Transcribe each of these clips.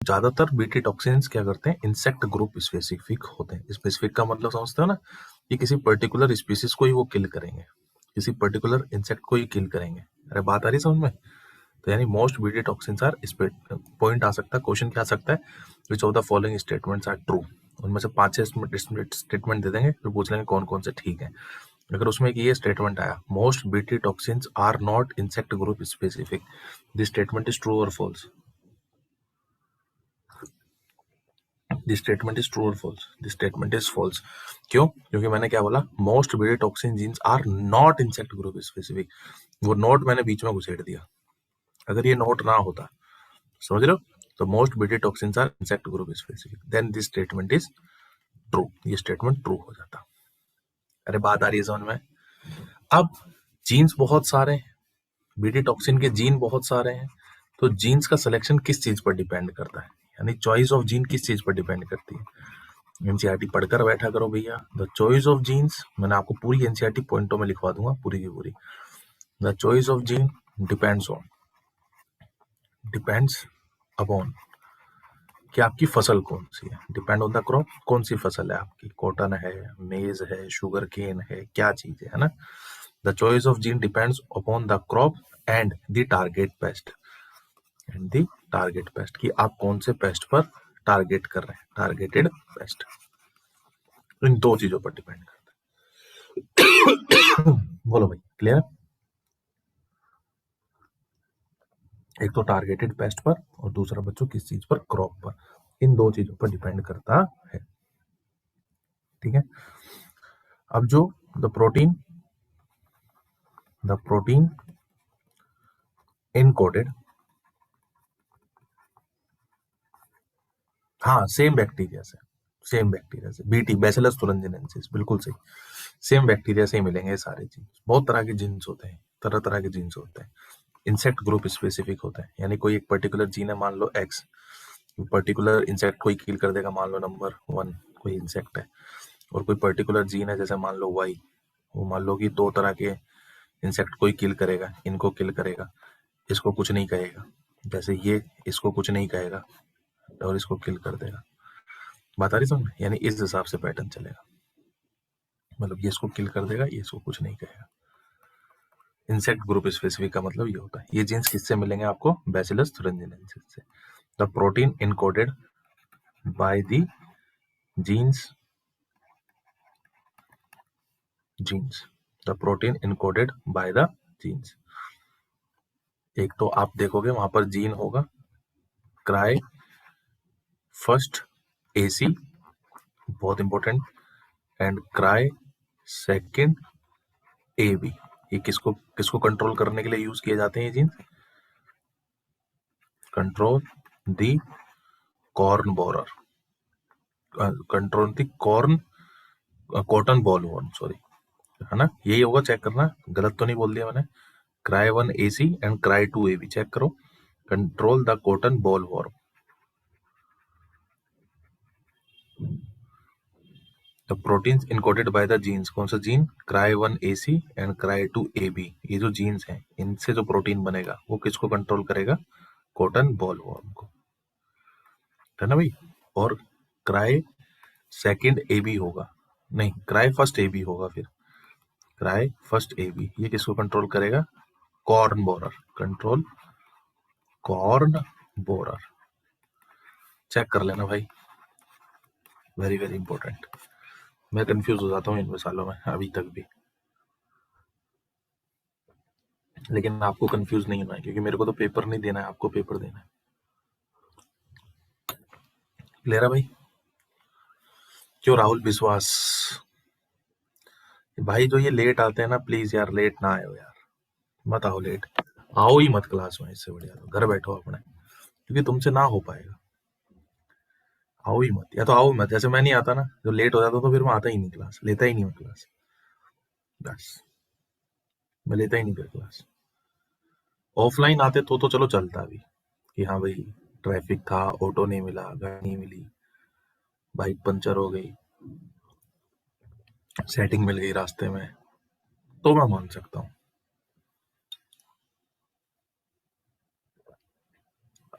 ज्यादातर BT toxins क्या करते हैं, इंसेक्ट ग्रुप स्पेसिफिक होते हैं। स्पेसिफिक का मतलब समझते हो ना, ये किसी पर्टिकुलर स्पीसीज को ही वो किल करेंगे, किसी पर्टिकुलर इंसेक्ट को ही किल करेंगे। अरे बात आ रही समझ में? तो यानी मोस्ट बीटी टॉक्सिन्स आर, इस पे पॉइंट आ सकता है, क्वेश्चन क्या आ सकता है, which of the following statements are true. उनमें से 5-6 स्टेटमेंट दे देंगे, फिर पूछ लेंगे कौन कौन से ठीक है। अगर उसमें एक ये स्टेटमेंट आया, most BT toxins are not insect group specific, this statement is true और false? This statement is true और false? This statement is false. क्यों? क्योंकि मैंने क्या बोला, most BT toxin genes are not insect group specific. वो note मैंने बीच में घुसेड़ दिया, अगर ये नोट ना होता, समझ रहे हो, तो most BT toxins are insect group specific, then this statement is true, ये स्टेटमेंट ट्रू हो जाता। अरे बात आ रही है समझ में? अब जीन्स बहुत सारे हैं, बीटी टॉक्सिन के जीन बहुत सारे हैं, तो जीन्स का सिलेक्शन किस चीज पर डिपेंड करता है, यानी चॉइस ऑफ जीन किस चीज पर डिपेंड करती है। एनसीईआरटी पढ़कर बैठा करो भैया। द चॉइस ऑफ जीन्स, मैंने आपको पूरी एनसीईआरटी पॉइंटों में लिखवा दूंगा, पूरी की पूरी। The choice of gene depends upon कि आपकी फसल कौन सी है, डिपेंड ऑन द क्रॉप, कौन सी फसल है आपकी, कॉटन है, मेज है, शुगर केन है, क्या चीज है ना। The choice of gene depends upon the crop and the target paste, कि आप कौन से पेस्ट पर टारगेट कर रहे हैं, टारगेटेड पेस्ट। इन दो चीजों पर डिपेंड करता है। बोलो भाई, क्लियर? एक तो टारगेटेड पेस्ट पर, और दूसरा बच्चों किस चीज पर, क्रॉप पर। इन दो चीजों पर डिपेंड करता है, ठीक है। अब जो द प्रोटीन इनकोडेड, हाँ सेम बैक्टीरिया से, बीटी बैसिलस thuringiensis, बिल्कुल सही, सेम बैक्टीरिया से ही मिलेंगे ये सारे जीन्स। बहुत तरह के जीन्स होते हैं, तरह के जीन्स होते हैं, इंसेक्ट ग्रुप स्पेसिफिक होते हैं, यानी कोई एक पर्टिकुलर जीन है, मान लो एक्स, पर्टिकुलर इंसेक्ट को ही किल कर देगा, मान लो नंबर 1 कोई इंसेक्ट है, और कोई पर्टिकुलर जीन है जैसे मान लो वाई, वो मान लो कि 2 तरह के इंसेक्ट को ही किल करेगा, इनको किल करेगा, इसको कुछ नहीं कहेगा, जैसे ये इसको कुछ नहीं कहेगा और इसको किल कर देगा। बात आ रही समझ में? यानी इस हिसाब से पैटर्न चलेगा, मतलब ये इसको किल कर देगा, ये इसको कुछ नहीं कहेगा। इंसेक्ट ग्रुप स्पेसिफिक का मतलब ये होता है। ये जीन्स किससे मिलेंगे आपको? बैसिलस thuringiensis से। The protein encoded by the genes, the protein encoded by the genes. एक तो आप देखोगे वहां पर जीन होगा क्राई फर्स्ट एसी, बहुत important, and cry second AB. ये किसको किसको कंट्रोल करने के लिए यूज किए जाते हैं ये जीन? कंट्रोल दी कॉर्न बोरर, कंट्रोल दी कॉर्न कॉटन बॉलवॉर्म, सॉरी, है ना, यही होगा, चेक करना गलत तो नहीं बोल दिया मैंने। Cry 1 AC and cry 2 AB, check करो, control the cotton bollworm. The proteins encoded by the genes, कौन सा gene? Cry 1 AC and cry 2 AB. ये जो जीन्स हैं, इनसे जो प्रोटीन बनेगा वो किसको कंट्रोल करेगा? कॉटन बॉलवॉर्म को, है ना भाई। और क्राई सेकेंड एबी होगा, नहीं क्राई फर्स्ट एबी होगा, फिर क्राई फर्स्ट एबी, ये किसको कंट्रोल करेगा? Corn borer, control corn borer. Check कर लेना भाई, वेरी वेरी इंपॉर्टेंट। मैं कंफ्यूज हो जाता हूँ इन मिसालों में अभी तक भी, लेकिन आपको कंफ्यूज नहीं होना है, क्योंकि मेरे को तो पेपर नहीं देना है, आपको पेपर देना है। क्लियर है भाई? क्यों राहुल विश्वास भाई, जो ये लेट आते हैं ना, प्लीज यार लेट ना आयो यार, मत आओ लेट, आओ ही मत क्लास में, इससे बढ़िया तो घर बैठो अपने, क्योंकि तुमसे ना हो पाएगा। आओ ही मत, या तो आओ मत, जैसे मैं नहीं आता ना, जो लेट हो जाता तो फिर मैं आता ही नहीं क्लास, लेता ही नहीं मैं क्लास, बस मैं लेता ही नहीं फिर क्लास। ऑफलाइन आते तो चलो चलता अभी, कि हाँ भाई ट्रैफिक था, ऑटो नहीं मिला, गाड़ी नहीं मिली, बाइक पंचर हो गई, सेटिंग मिल गई रास्ते में, तो मैं मान सकता हूँ।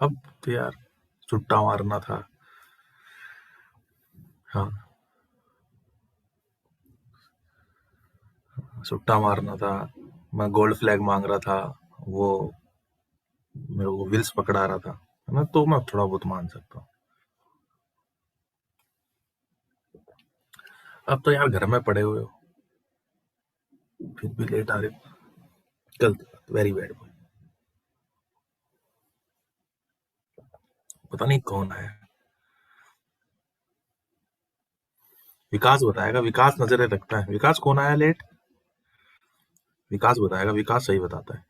अब तो यार सुट्टा मारना था। हाँ, सुट्टा मारना था। मैं गोल्ड फ्लैग मांग रहा था। वो मेरे को विल्स पकड़ा रहा था, है ना, तो मैं थोड़ा बहुत मान सकता हूँ। अब तो यार घर में पड़े हुए हो, फिर भी लेट आ रहे हो। गलत बात, वेरी बैड बॉय। पता नहीं कौन आया। विकास बताएगा, विकास नजरें रखता है। विकास कौन आया लेट? विकास बताएगा, विकास सही बताता है।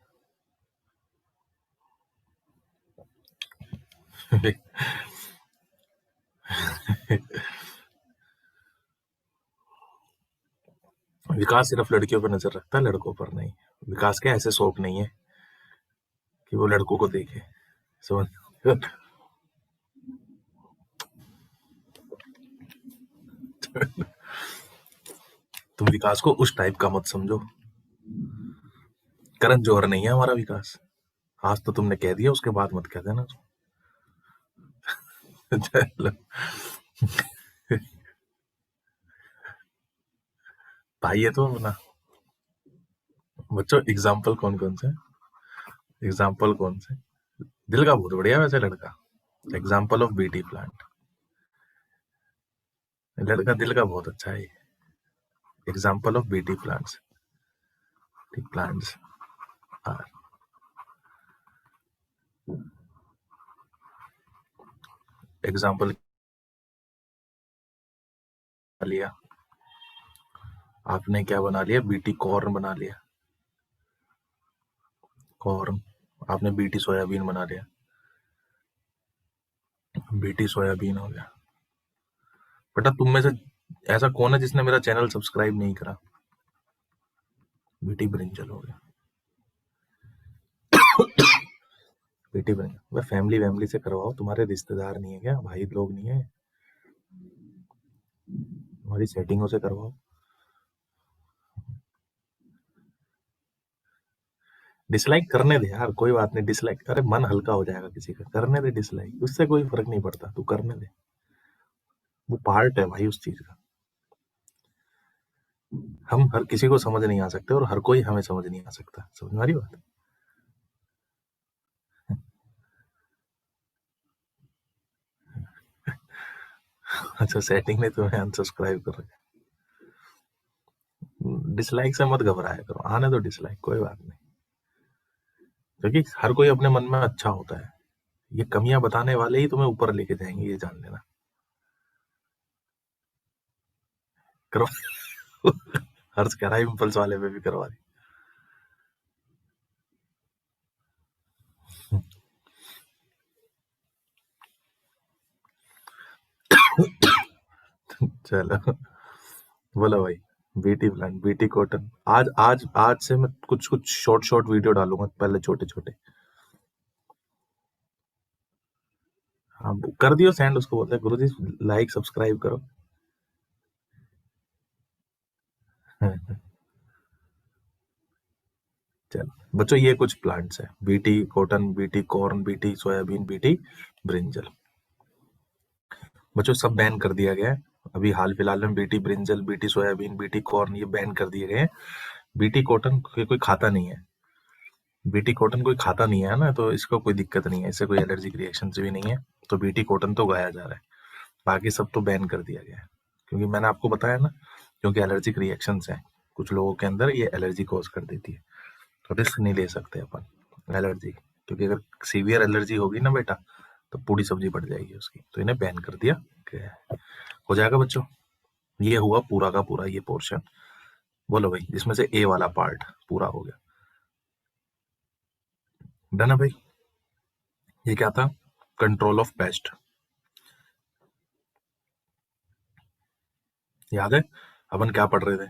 विकास सिर्फ लड़कियों पर नजर रखता है, लड़कों पर नहीं। विकास के ऐसे शौक नहीं है कि वो लड़कों को देखे, समझ। तुम विकास को उस टाइप का मत समझो। करण जौहर नहीं है हमारा विकास। आज तो तुमने कह दिया, उसके बाद मत कह देना। चलो। भाई ये तो अपना। बच्चों एग्जाम्पल कौन कौन से? एग्जाम्पल कौन से? दिल का बहुत बढ़िया वैसे लड़का। Example of BT plant. लड़का दिल का बहुत अच्छा है। Example of BT plants. Plants are example लिया। आपने क्या बना लिया? बीटी कॉर्न बना लिया। कॉर्न। आपने बीटी सोयाबीन बना लिया। बीटी सोयाबीन हो गया। बेटा तुम में से ऐसा कौन है जिसने मेरा चैनल सब्सक्राइब नहीं करा? बीटी ब्रिंजल हो गया। BT brinjal. वह फैमिली वैमिली से करवाओ, तुम्हारे रिश्तेदार नहीं है क्या? भाई लोग नहीं है? हमारी सेटिंगों से करवाओ। डिसलाइक करने दे यार, कोई बात नहीं। डिसलाइक, अरे मन हल्का हो जाएगा किसी का, करने दे डिसलाइक, उससे कोई फर्क नहीं पड़ता, तू करने दे। वो पार्ट है भाई उस चीज का। हम हर किसी को समझ नहीं आ सकते और हर कोई हमें समझ नहीं आ सकता। समझ में आ रही बात? अच्छा, सेटिंग ने तुम्हें अनसब्सक्राइब कर रखा है। डिसलाइक से मत घबराया करो, आने दो डिसलाइक, कोई बात नहीं। क्योंकि हर कोई अपने मन में अच्छा होता है। ये कमियां बताने वाले ही तुम्हें ऊपर लेके जाएंगे, ये जान लेना। करो। हर्ष कह रहा है इम्पल्स वाले पे भी करवा दी। चलो, बोलो भाई। BT plan, BT cotton. आज आज आज से मैं कुछ कुछ शॉर्ट शॉर्ट वीडियो डालूंगा, पहले छोटे छोटे। हाँ, कर दियो सेंड, उसको बोलते हैं गुरुजी लाइक सब्सक्राइब करो। चलो बच्चों, ये कुछ प्लांट्स है। BT cotton, BT corn, BT soybean, BT brinjal. बच्चों सब बैन कर दिया गया है अभी हाल फिलहाल में। BT brinjal, BT soybean, BT corn, ये बैन कर दिए गए हैं। बीटी कॉटन कोई खाता नहीं है। बीटी कॉटन कोई खाता नहीं है ना, तो इसको कोई दिक्कत नहीं है, इससे कोई एलर्जिक रिएक्शन भी नहीं है। तो बीटी कॉटन तो उगाया जा रहा है। बाकी सब तो बैन कर दिया गया है, क्योंकि मैंने आपको बताया ना, क्योंकि एलर्जिक रिएक्शंस हैं कुछ लोगों के अंदर, ये एलर्जी कॉज कर देती है। तो रिस्क नहीं ले सकते अपन एलर्जी, क्योंकि अगर सीवियर एलर्जी होगी ना बेटा, तो पूरी सब्जी बढ़ जाएगी उसकी। तो इन्हें बैन कर दिया गया है। हो जाएगा बच्चों। ये हुआ पूरा का पूरा ये पोर्शन। बोलो भाई, जिसमें से ए वाला पार्ट पूरा हो गया। डन है भाई। ये क्या था? Control of paste. याद है अपन क्या पढ़ रहे थे?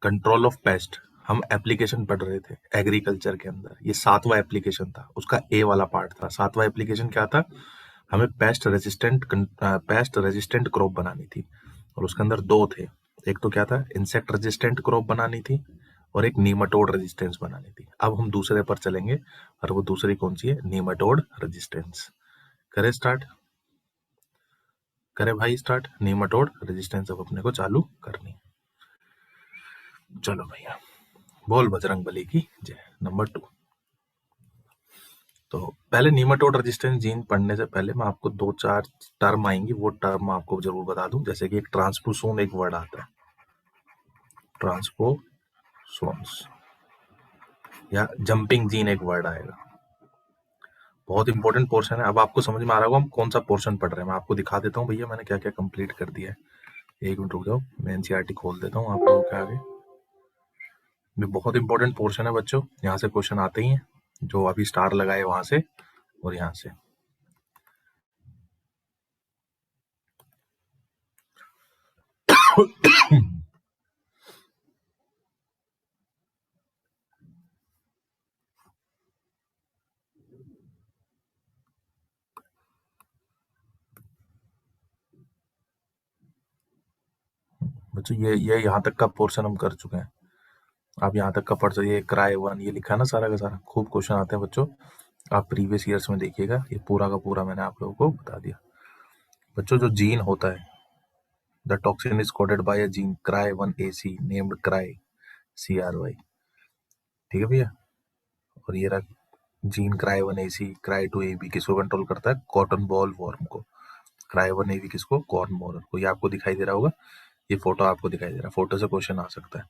Control of paste. हम एप्लीकेशन पढ़ रहे थे एग्रीकल्चर के अंदर। ये 7वां एप्लीकेशन था, उसका ए वाला पार्ट था। 7वां एप्लीकेशन क्या था? हमें पेस्ट रेजिस्टेंट क्रॉप बनानी थी, और उसके अंदर दो थे। एक तो क्या था? इंसेक्ट रेजिस्टेंट क्रॉप बनानी थी, और एक नीमाटोड रेजिस्टेंस बनानी थी। अब हम दूसरे पर चलेंगे और वो दूसरी कौन सी है, नीमाटोड रेजिस्टेंस। करें स्टार्ट, करें भाई स्टार्ट। नीमाटोड रेजिस्टेंस अब अपने को चालू करनी। चलो भैया, बोल बजरंग बली की जय। नंबर 2। तो पहले नीमाटोड रेजिस्टेंस जीन पढ़ने से पहले मैं आपको 2-4 टर्म आएंगी, वो टर्म आपको जरूर बता दूं। जैसे कि एक ट्रांसपोसोन एक वर्ड आता है, ट्रांसपोसोन्स, या जंपिंग जीन एक वर्ड आएगा। बहुत इंपॉर्टेंट पोर्शन है। अब आपको समझ में आ रहा होगा हम कौन सा पोर्शन पढ़ रहे हैं। मैं आपको दिखा देता हूँ भैया मैंने क्या क्या कंप्लीट कर दिया है। एक मिनट रुक जाओ, मैं एनसीईआरटी खोल देता हूँ आप लोगों के आगे। ये बहुत इंपॉर्टेंट पोर्शन है बच्चों, यहाँ से क्वेश्चन आते ही हैं। जो अभी स्टार लगाए वहां से और यहाँ से। बच्चों ये यहाँ तक का पोर्शन हम कर चुके हैं। आप यहाँ तक का पढ़ सकते, ये क्राई 1 ये लिखा है ना सारा का सारा। खूब क्वेश्चन आते हैं बच्चों, आप प्रीवियस ईयर्स में देखिएगा। ये पूरा का पूरा मैंने आप लोगों को बता दिया। बच्चों जो जीन होता है, the toxin is coded by a gene cry 1AC named cry CRY। ठीक है भैया। और ये रहा gene cry 1AC cry 2AB किसको कंट्रोल करता है, कॉटन बॉल वॉर्म को। क्राई 1AB किसको, कॉर्न बॉलर को। ये आपको दिखाई दे रहा होगा, ये फोटो आपको दिखाई दे रहा है। फोटो से क्वेश्चन आ सकता है।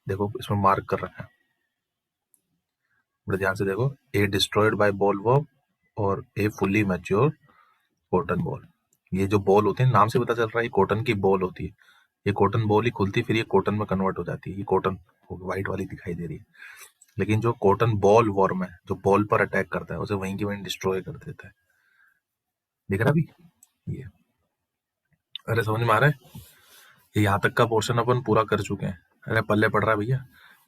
देखो इसमें मार्क कर रखा है, बड़े ध्यान से देखो। ए डिस्ट्रॉयड बाय बॉल वर्म और ए फुल्ली मैच्योर कॉटन बॉल। ये जो बॉल होते हैं, नाम से पता चल रहा है ये कॉटन की बॉल होती है। ये कॉटन बॉल ही खुलती फिर ये कॉटन में कन्वर्ट हो जाती है। ये कॉटन व्हाइट वाली दिखाई दे रही है, लेकिन जो कॉटन बॉल वर्म है जो बॉल पर अटैक करता है उसे वहीं की वहीं डिस्ट्रॉय कर देता है। दिख रहा भी ये? अरे समझ में आ रहा है? ये यहाँ तक का पोर्शन अपन पूरा कर चुके हैं। अरे पल्ले पड़ रहा है भैया,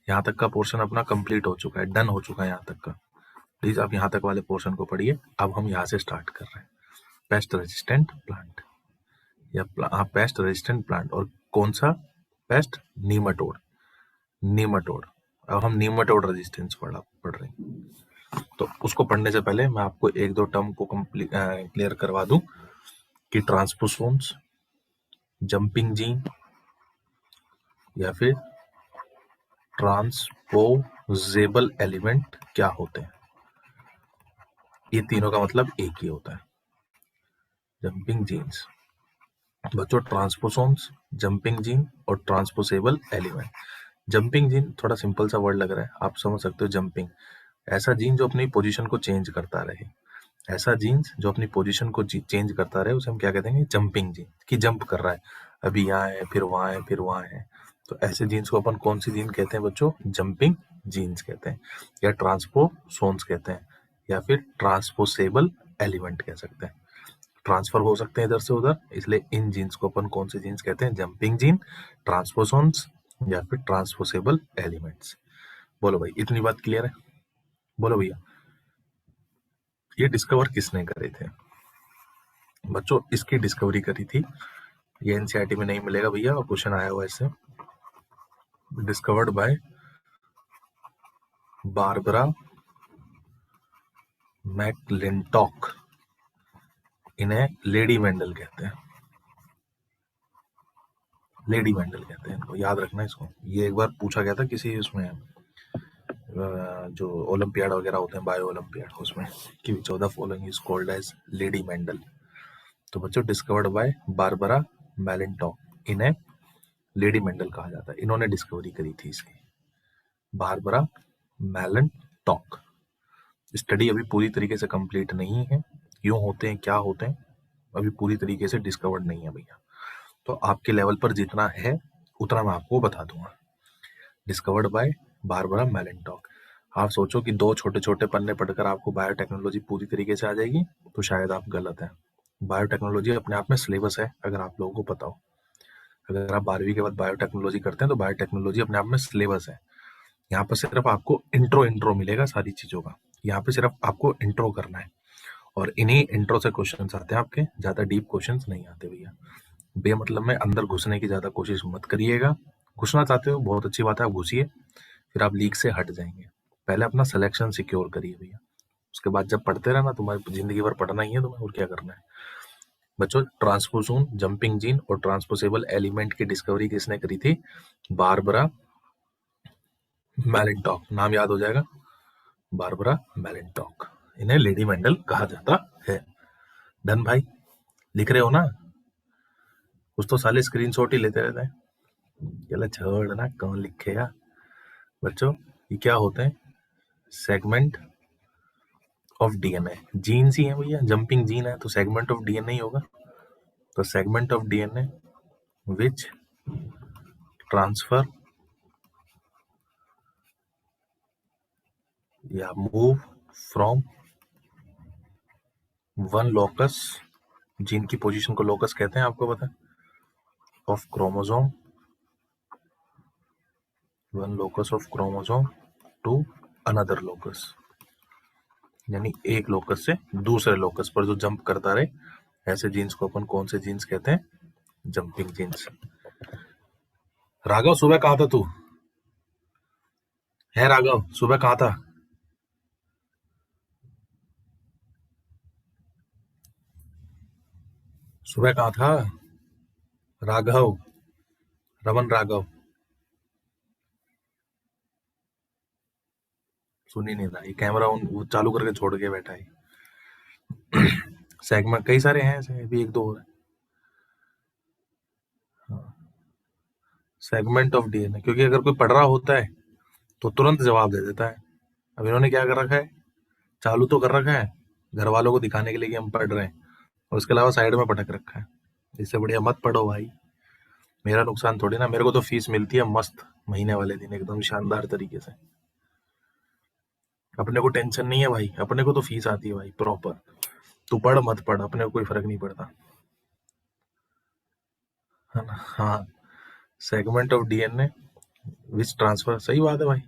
यहाँ तक का पोर्शन अपना कंप्लीट हो चुका है, डन हो चुका है यहाँ तक का। प्लीज आप यहाँ तक वाले पोर्शन को पढ़िए। अब हम यहाँ से स्टार्ट कर रहे हैं। पेस्ट रेजिस्टेंट प्लांट या पेस्ट रेजिस्टेंट प्लांट। और कौन सा पेस्ट, नीमाटोड। नीमाटोड, अब हम नीमाटोड रेजिस्टेंस पढ़ रहे हैं। तो उसको पढ़ने से पहले मैं आपको एक दो टर्म को क्लियर करवा दूं कि ट्रांसपोसोन्स, जंपिंग जीन या फिर ट्रांसपोजेबल एलिमेंट क्या होते हैं। ये तीनों का मतलब एक ही होता है, जंपिंग जीन्स। बच्चों ट्रांसपोसोन्स, जंपिंग जीन और ट्रांसपोसेबल एलिमेंट। जंपिंग जीन थोड़ा सिंपल सा वर्ड लग रहा है, आप समझ सकते हो। जंपिंग, ऐसा जीन जो अपनी पोजीशन को चेंज करता रहे। ऐसा जीन्स जो अपनी पोजीशन को चेंज करता रहे उसे हम क्या कहते हैं, जंपिंग जीन। कि जंप कर रहा है, अभी यहाँ है फिर वहां है फिर वहां है। तो ऐसे जीन्स को अपन कौन सी जीन कहते हैं बच्चों, जंपिंग जीन्स कहते हैं, या ट्रांसपोसोन्स कहते हैं, या फिर ट्रांसपोसेबल एलिमेंट कह सकते हैं। ट्रांसफर हो सकते हैं इधर से उधर, इसलिए इन जीन्स को अपन कौन सी जीन्स कहते हैं, जंपिंग जीन, ट्रांसपोसोन्स या फिर ट्रांसपोसेबल एलिमेंट्स। बोलो भाई, इतनी बात क्लियर है? बोलो भैया, ये डिस्कवर किसने करे थे बच्चों? इसकी डिस्कवरी करी थी, ये एनसीईआरटी में नहीं मिलेगा भैया, और क्वेश्चन आया हुआ इससे। Discovered by Barbara McClintock. इन्हें लेडी मेंडल कहते हैं, लेडी मेंडल कहते हैं इनको, याद रखना इसको। ये एक बार पूछा गया था किसी उसमें जो ओलंपियाड वगैरह होते हैं, बायो ओलंपियाड, उसमें कि which of the following is called as lady Mendel. तो बच्चों डिस्कवर्ड बाय बारबरा मैकलिंटॉक, इन्हें लेडी मेंडल कहा जाता है। इन्होंने डिस्कवरी करी थी इसकी, बारबरा मैकलिंटॉक। स्टडी अभी पूरी तरीके से कंप्लीट नहीं है, क्यों होते हैं क्या होते हैं अभी पूरी तरीके से डिस्कवर्ड नहीं है भैया। तो आपके लेवल पर जितना है उतना मैं आपको बता दूंगा। Discovered by Barbara McClintock. आप सोचो कि 2 छोटे छोटे पन्ने पढ़कर आपको बायोटेक्नोलॉजी पूरी तरीके से आ जाएगी, तो शायद आप गलत हैं। बायोटेक्नोलॉजी अपने आप में सिलेबस है, अगर आप लोगों को पता हो। अगर आप 12वीं के बाद बायोटेक्नोलॉजी करते हैं तो बायोटेक्नोलॉजी अपने आप में सिलेबस है। यहाँ पर सिर्फ आपको इंट्रो मिलेगा सारी चीजों का। यहाँ पे सिर्फ आपको इंट्रो करना है, और इन्हीं इंट्रो से क्वेश्चंस आते हैं आपके, ज्यादा डीप क्वेश्चंस नहीं आते भैया। बेमतलब में अंदर घुसने की ज्यादा कोशिश मत करिएगा। घुसना चाहते हो बहुत अच्छी बात है, आप घुसिए, फिर आप लीक से हट जाएंगे। पहले अपना सिलेक्शन सिक्योर करिए भैया, उसके बाद जब पढ़ते रहना, तुम्हारी जिंदगी भर पढ़ना ही है तुम्हें, और क्या करना है बच्चों। ट्रांसपोसोन, जंपिंग जीन और ट्रांसपोसेबल एलिमेंट की डिस्कवरी किसने करी थी? बारबरा मैलिंटॉक। नाम याद हो जाएगा, बारबरा मैलिंटॉक। इन्हें लेडी मेंडल कहा जाता है। डन भाई, लिख रहे हो ना? कुछ तो साले स्क्रीनशॉट ही लेते रहते हैं। चलो छोड़ ना, कौन लिखेगा बच्चों। ये क्या होते हैं? Segment of DNA. जीन्स ही है भैया, जंपिंग जीन है तो सेगमेंट ऑफ डीएनए ही होगा। तो segment of DNA which transfer या move from one locus, gene की पोजीशन को लोकस कहते हैं, आपको पता है, of chromosome, one locus of chromosome to another locus, यानी एक लोकस से दूसरे लोकस पर जो जंप करता रहे, ऐसे जीन्स को अपन कौन से जीन्स कहते हैं? Jumping jeans. राघव सुबह कहाँ था तू? है राघव, सुबह कहाँ था? सुबह कहाँ था राघव? रमन राघव सुन ही नहीं रहा, ये कैमरा वो चालू करके छोड़ के बैठा है। सेगमेंट कई सारे हैं ऐसे, अभी एक दो और है। सेगमेंट ऑफ डीएनए, क्योंकि अगर कोई पढ़ रहा होता है तो तुरंत जवाब दे देता है। अब इन्होंने क्या कर रखा है, चालू तो कर रखा है घर वालों को दिखाने के लिए कि हम पढ़ रहे हैं, और उसके अलावा साइड में पटक रखा है। इससे बढ़िया मत पढ़ो भाई, मेरा नुकसान थोड़ी ना। मेरे को तो फीस मिलती है मस्त, महीने वाले दिन एकदम शानदार तरीके से। अपने को टेंशन नहीं है भाई, अपने को तो फीस आती है भाई प्रॉपर। तू पढ़ मत पढ़, अपने को कोई फर्क नहीं पड़ता, है ना? हाँ, segment of DNA which transfer, सही बात है भाई।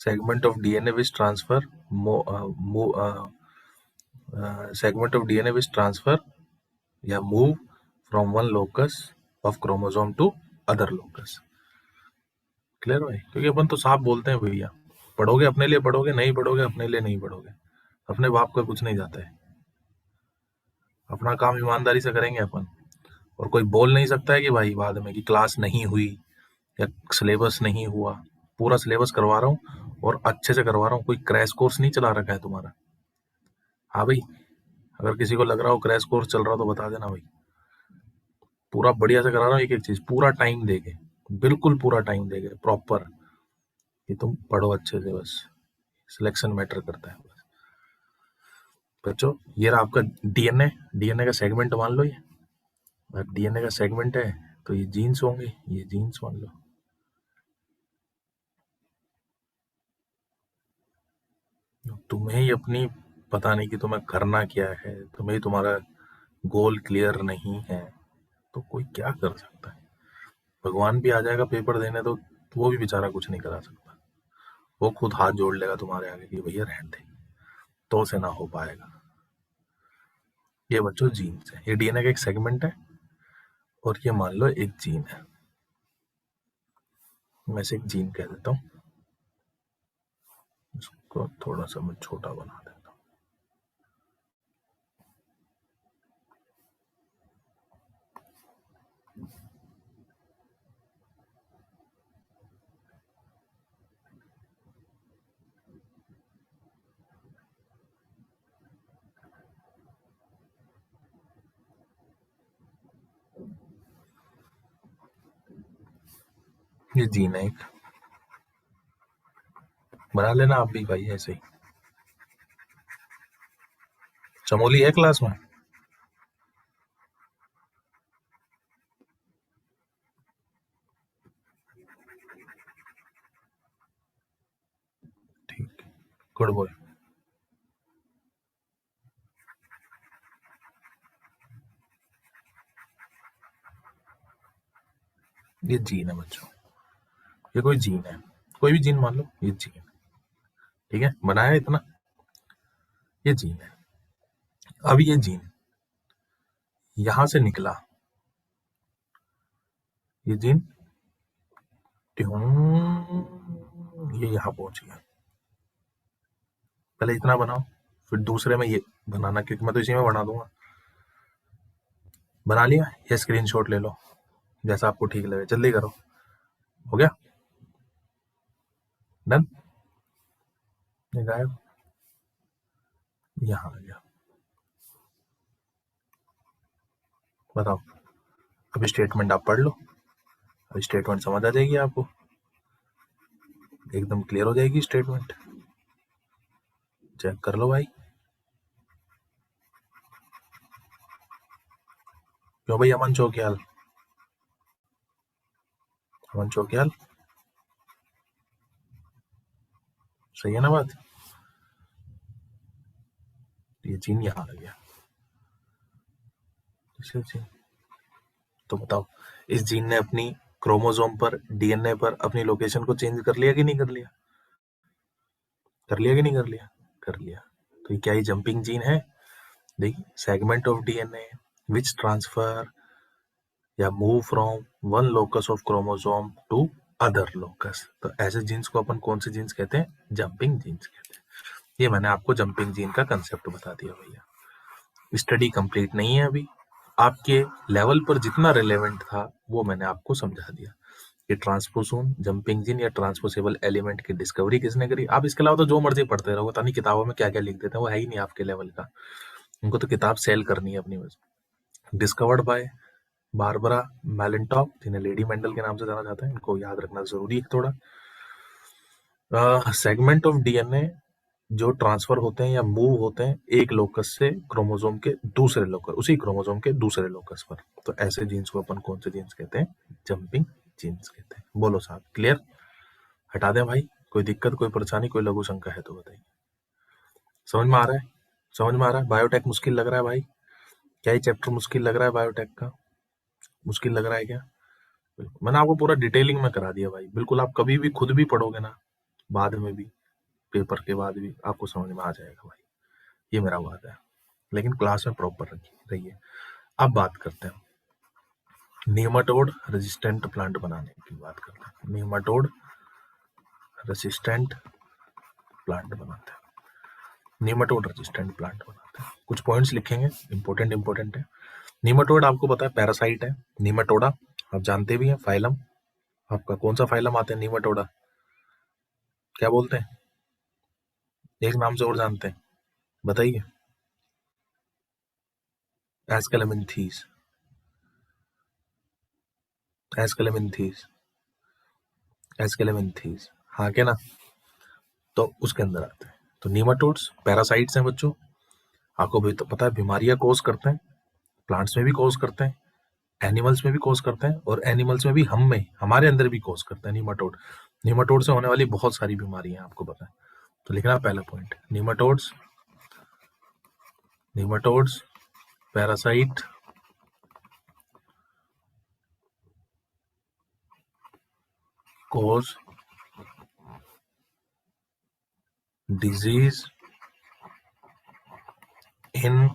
Segment of DNA which transfer segment of DNA which transfer या move from one locus of chromosome to other locus. Clear भाई? क्योंकि अपन तो साफ बोलते हैं भैया, पढ़ोगे अपने लिए पढ़ोगे, नहीं पढ़ोगे अपने लिए नहीं पढ़ोगे, अपने बाप का कुछ नहीं जाता है। अपना काम ईमानदारी से करेंगे अपन, और कोई बोल नहीं सकता है कि भाई बाद में कि क्लास नहीं हुई या सिलेबस नहीं हुआ। पूरा सिलेबस करवा रहा हूँ और अच्छे से करवा रहा हूँ, कोई क्रैश कोर्स नहीं चला रखा है तुम्हारा। हाँ भाई, अगर किसी को लग रहा हो क्रैश कोर्स चल रहा हो तो बता देना भाई, पूरा बढ़िया से करा रहा हूँ, एक एक चीज पूरा टाइम देके, बिल्कुल पूरा टाइम देके प्रॉपर, कि तुम पढ़ो अच्छे से, बस सिलेक्शन मैटर करता है बस। बच्चों ये रहा आपका डीएनए, डीएनए का सेगमेंट मान लो ये, अगर डीएनए का सेगमेंट है तो ये जीन्स होंगे, ये जीन्स मान लो। तुम्हें ही अपनी पता नहीं कि तुम्हें करना क्या है, तुम्हें तुम्हारा गोल क्लियर नहीं है, तो कोई क्या कर सकता है? भगवान भी आ जाएगा पेपर देने तो वो भी बेचारा कुछ नहीं करा सकता। वो खुद हाथ जोड़ लेगा तुम्हारे आगे कि भैया रहने दे, तो से ना हो पाएगा। ये बच्चों जीन्स है, ये डीएनए का एक सेगमेंट है, और ये मान लो एक जीन है। मैं से एक जीन कह देता हूँ, इसको थोड़ा सा मैं छोटा बना देता हूँ। ये जीन है एक, बना लेना आप भी भाई ऐसे ही। चमोली है क्लास में? ठीक, गुड बॉय। ये जीन है बच्चों, ये कोई जीन है, कोई भी जीन मान लो, ये जीन। ठीक है, बनाया इतना, ये जीन है। अब ये जीन यहां से निकला, ये जीन ये यहाँ पहुंच गया। पहले इतना बनाओ, फिर दूसरे में ये बनाना, क्योंकि मैं तो इसी में बना दूंगा। बना लिया? ये स्क्रीनशॉट ले लो, जैसा आपको ठीक लगे, जल्दी करो। हो गया? डन? ये गायब, यहाँ आ गया। बताओ, अभी स्टेटमेंट आप पढ़ लो, अभी स्टेटमेंट समझ आ जाएगी आपको, एकदम क्लियर हो जाएगी स्टेटमेंट। चेक कर लो भाई। क्यों भाई अमन चौकियाल? अमन चौकियाल, सही है ना बात? ये जीन यहाँ आ गया। जीन, तो बताओ, इस जीन ने अपनी क्रोमोसोम पर, डीएनए पर अपनी लोकेशन को चेंज कर लिया कि नहीं कर लिया? कर लिया कि नहीं कर लिया? कर लिया। तो ये क्या, ये जंपिंग जीन है? देखिए, segment of DNA which transfer या move from one locus of chromosome to other locus. तो ऐसे जीन्स को अपन कौन से जीन्स कहते हैं? जंपिंग जीन्स कहते हैं। ये मैंने आपको जंपिंग जीन का कंसेप्ट बता दिया भैया। स्टडी कंप्लीट नहीं है अभी, आपके लेवल पर जितना रिलेवेंट था वो मैंने आपको समझा दिया। ये ट्रांसपोसोन, जंपिंग जीन या ट्रांसपोसेबल एलिमेंट की डिस्कवरी किसने करी? आप इसके अलावा तो जो मर्जी पढ़ते रहो, पता नहीं किताबों में क्या क्या लिख देते हैं, वो है ही नहीं आपके लेवल का। उनको तो किताब सेल करनी है अपनी वजह। डिस्कवर्ड बाय बारबरा मैलेंटॉक, जिन्हें लेडी मेंडल के नाम से जाना जाता है, इनको याद रखना जरूरी है थोड़ा। सेगमेंट ऑफ डीएनए जो ट्रांसफर होते हैं या मूव होते हैं एक लोकस से क्रोमोसोम के दूसरे लोकस, उसी क्रोमोसोम के दूसरे लोकस पर, तो ऐसे जीन्स को अपन कौन से जीन्स कहते हैं? जंपिंग जीन्स कहते हैं। बोलो साहब, क्लियर? हटा दें भाई? कोई दिक्कत, कोई परेशानी, कोई लघु शंका है तो बताइए। समझ में आ रहा है? समझ में आ रहा है? बायोटेक मुश्किल लग रहा है भाई? क्या ये चैप्टर मुश्किल लग रहा है? बायोटेक का मुश्किल लग रहा है क्या? बिल्कुल, मैंने आपको पूरा डिटेलिंग में करा दिया भाई। बिल्कुल, आप कभी भी खुद भी पढ़ोगे ना, बाद में भी, पेपर के बाद भी आपको समझ में आ जाएगा भाई, ये मेरा वादा है। लेकिन क्लास में प्रॉपर रहिए। अब बात करते हैं नेमाटोड रेजिस्टेंट प्लांट बनाने की बात करते हैं। नेमाटोड रेजिस्टेंट प्लांट बनाते हैं, नेमाटोड रेजिस्टेंट प्लांट बनाते हैं। कुछ पॉइंट्स लिखेंगे, इंपॉर्टेंट है। नेमाटोड आपको पता है पैरासाइट है, नेमाटोडा आप जानते भी हैं। फाइलम, आपका कौन सा फाइलम आता है? नेमाटोडा क्या बोलते हैं? एक नाम से और जानते हैं, बताइए। एस्केलेमिंथीस, एस्केलेमिंथीस, एस्केलेमिंथीस, हाँ क्या ना? तो उसके अंदर आते हैं। तो नीमाटोड्स पैरासाइट्स हैं बच्चों, आपको भी तो पता है बीमारियां कोज करते हैं, प्लांट्स में भी कोज करते हैं, एनिमल्स में भी कोज करते हैं, और एनिमल्स में भी हम में, हमारे अंदर भी कोज करते हैं नीमाटोड। नीमाटोड से होने वाली बहुत सारी बीमारियां आपको पता है। तो लिखना पहला point, nematodes, nematodes parasite cause disease in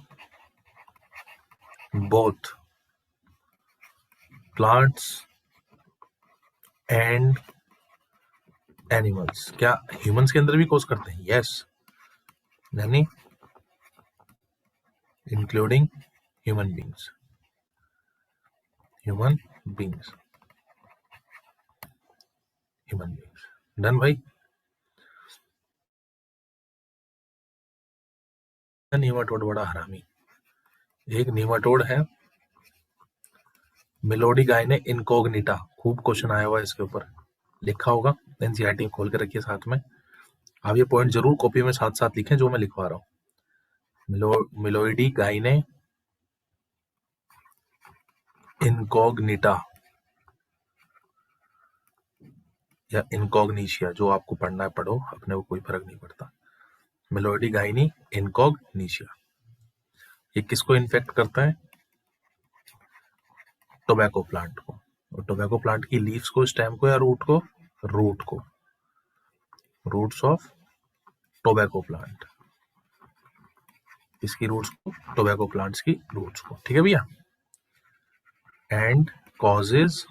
both plants and animals। क्या ह्यूमंस के अंदर भी कोज करते हैं? यस, यानी including human beings, human beings, human beings. Done भाई? नीमाटोड बड़ा हरामी। एक नीमाटोड है मिलोडी गायने इनकॉग्निटा, खूब क्वेश्चन आया हुआ है इसके ऊपर, लिखा होगा, एनसीईआरटी खोल के रखिए साथ में। आप ये पॉइंट जरूर कॉपी में साथ साथ लिखें जो मैं लिखवा रहा हूँ। मिलोइडी गायने इनकॉग्निटा या इनकॉग्निशिया, जो आपको पढ़ना है पढ़ो, अपने को कोई फर्क नहीं पड़ता। मिलोइडी गायनी इनकॉग्निशिया, ये किसको इन्फेक्ट करता है? टोबैको प्लांट को। और टोबैको प्लांट की लीव्स को, स्टेम को या रूट को? रूट को, रूट्स ऑफ टोबैको प्लांट। इसकी रूट्स को? टोबैको प्लांट्स की रूट्स को, ठीक है भैया। एंड कॉजेज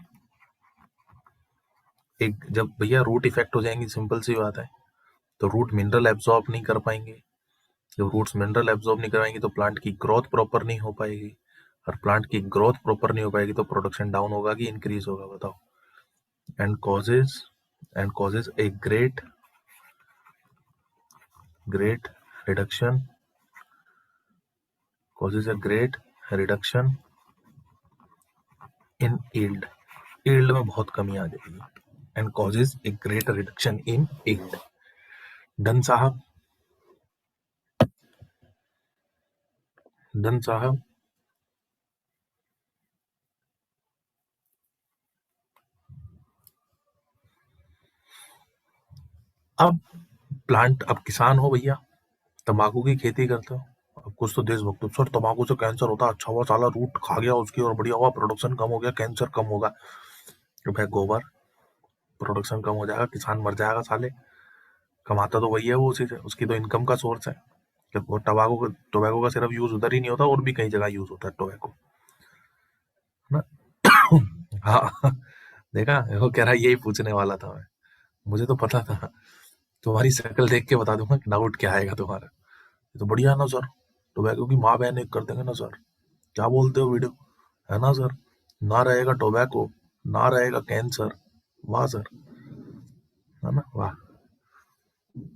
एक जब भैया रूट इफेक्ट हो जाएंगी, सिंपल सी बात है, तो रूट मिनरल एब्जॉर्ब नहीं कर पाएंगे। जब रूट्स मिनरल एब्जॉर्ब नहीं कराएंगे तो प्लांट की ग्रोथ प्रॉपर नहीं हो पाएगी, और प्लांट की ग्रोथ प्रॉपर नहीं हो पाएगी तो प्रोडक्शन डाउन होगा कि इंक्रीज होगा, बताओ। And causes a great reduction causes a great reduction in yield में बहुत कमी आ जाएगी, and causes a great reduction in yield। Done साहब, डन साहब। अब अब किसान हो भैया, तंबाकू की खेती करते हो, अब कुछ तो देशभक्त हो, सर तंबाकू से कैंसर होता, अच्छा हुआ साला रूट खा गया उसकी और बढ़िया हुआ, प्रोडक्शन कम हो गया, कैंसर कम होगा। तो भाई गोबर, प्रोडक्शन कम हो जाएगा, किसान मर जाएगा साले, कमाता तो वही है वो, उसी से उसकी तो इनकम का सोर्स है। जब वो टोबैको का सिर्फ यूज उधर ही नहीं होता, और भी कई जगह यूज होता है टोबैको, है ना। हाँ, देखा, वो कह रहा है यही पूछने वाला था मैं, मुझे तो पता था, तुम्हारी शक्ल देख के बता दूंगा कि डाउट क्या आएगा तुम्हारा। ये तो बढ़िया है ना सर, टोबैको की माँ बहन एक कर देंगे ना सर, क्या बोलते हो वीडियो, है ना सर, ना रहेगा टोबैको, ना रहेगा कैंसर, वाह सर, है ना, वाह।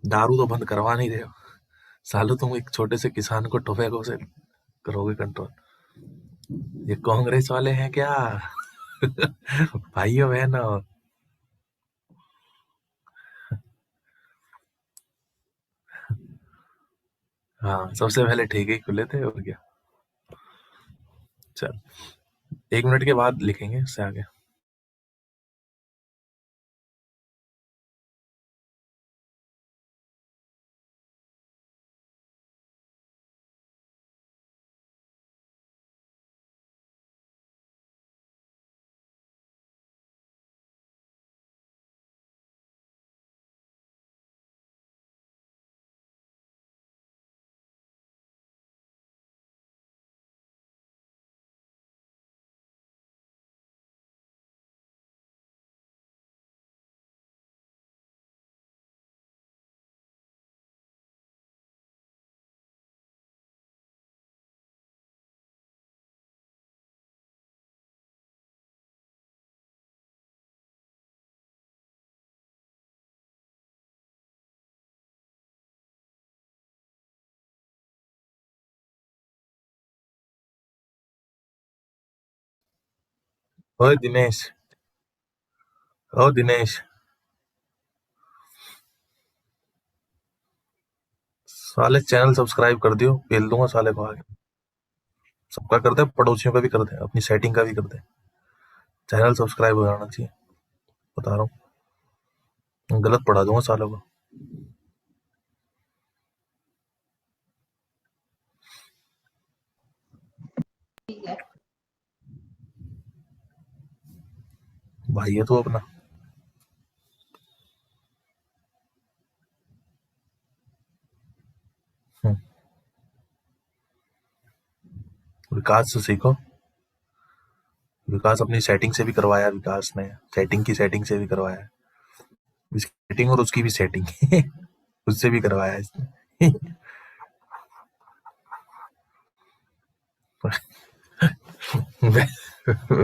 दारू तो बंद करवा नहीं रहे हो सालो, तुम एक छोटे से किसान को टोबैको से करोगे कंट्रोल, ये कांग्रेस वाले हैं क्या? भाइयों बहनों, हाँ सबसे पहले ठेके ही खुले थे, और क्या। चल, 1 मिनट के बाद लिखेंगे उससे आगे। ओए दिनेश, ओ दिनेश, साले चैनल सब्सक्राइब कर दियो, पेल दूंगा साले को आगे। सबका कर दे, पड़ोसियों का भी कर दे, अपनी सेटिंग का भी कर दे, चैनल सब्सक्राइब हो जाना चाहिए, बता रहा हूँ, गलत पढ़ा दूंगा सालों को। भाई है तो अपना। हम्म, विकास से सीखो, विकास अपनी सेटिंग से भी करवाया, विकास ने सेटिंग की सेटिंग से भी करवाया, इसकी सेटिंग और उसकी भी सेटिंग उससे भी करवाया इसने।